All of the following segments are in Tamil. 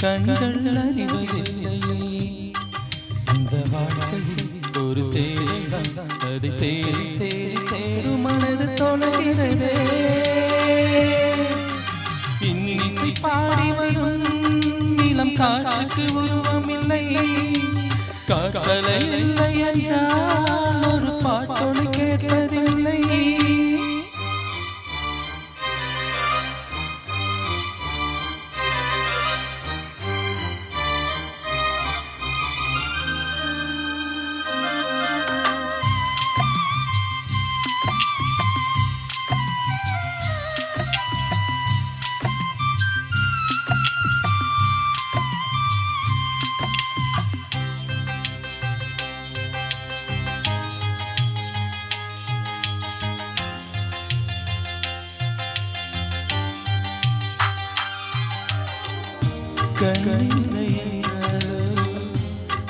கண்கள் அறிவதில்லை. இந்த வாழ்க்கையில் ஒரு தேடல், அதை தேடி தேடி தேடும் மனது தொலைகிறதே. இன்னிசை பாடி வரும் இளம் காற்றுக்கு உருவமில்லை. காற்றலை இல்லை என்றால் ஒரு பாட்டொலி கேட்பதில்லை.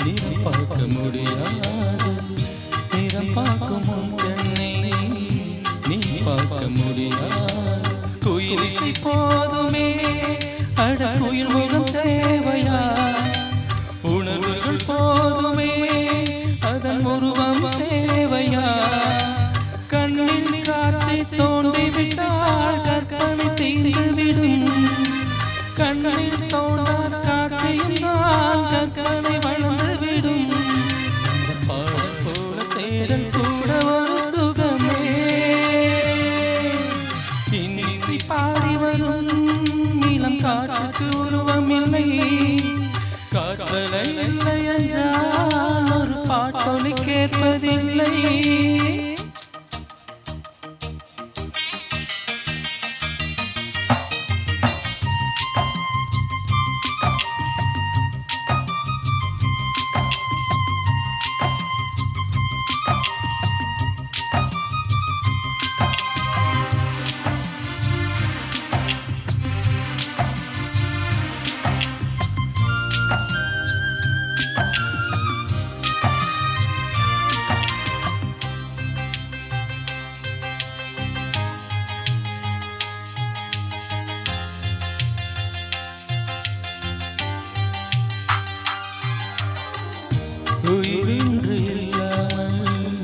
நிறம் பார்க்க முடியாது, நிறம் பார்க்கும் கண்ணை நீ பார்க்க முடியாது. குயிலிசை போதுமே, அட குயில் முகம் தேவையா? உணர்வுகள் போதுமே, அதன் உருவம் தேவையா? கண்ணில் காட்சி தோன்றிவிட்டால் கற்பனை தீர்ந்துவிடும். கண்ணில் தோன்றார் காட்சியும் தான் கற்பனை வளர்ந்துவிடும். அந்த பாடல் போல தேடல் கூட ஒரு சுகமே. இன்னிசை பாடி வரும் இளம் காற்றுக்கு உருவமில்லை. காற்றலை இல்லை என்றால் ஒரு பாட்டொலி கேட்பதில்லை. உயிரின்றி இல்லாமல்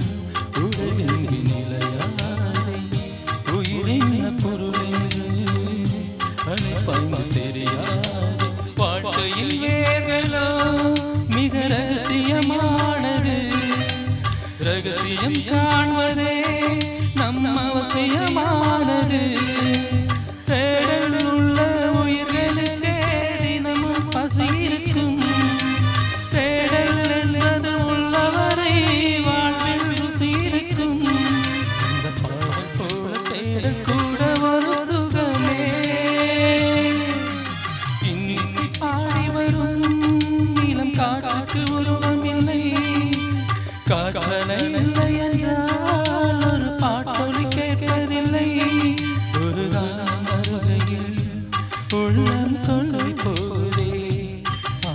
உடலெங்கு நிலையாதை. உயிரின்ன பொருளென்று அழைப்பாய்ந்து தெரியாது. வாழ்க்கையில் ஏர்களோ மிக ரகசியமானது. ரகசியம் காண்பதே நம் அவசியமானது. தேடல் உள்ள உயிர்களுக்கே தினமும் பசி இருக்கும். காற்றலை இல்லை என்றால் ஒரு பாட்டொலி கேட்பதில்லை. ஒரு காலம் வருகையில் உள்ளம் தொல்லை போதே.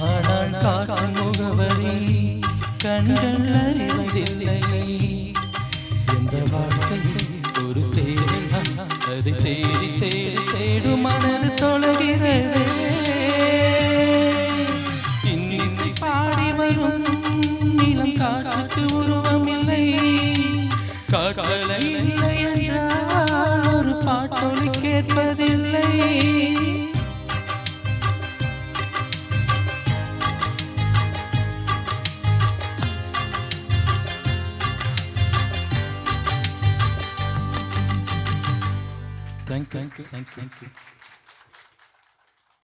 ஆனால் காற்றும் முகவரி கண்கள் அறிவதில்லை. எந்த வாழ்க்கையில் ஒரு தேடல், அதை தேடி தேடி தேடும் மனது தொலைகிறதே. இன்னிசை பாடி வரும் இளம் காற்றுக்கு உருவமில்லை. காற்றலை இல்லை என்றால் ஒரு பாட்டொலி கேட்பதில்லை. Thank you.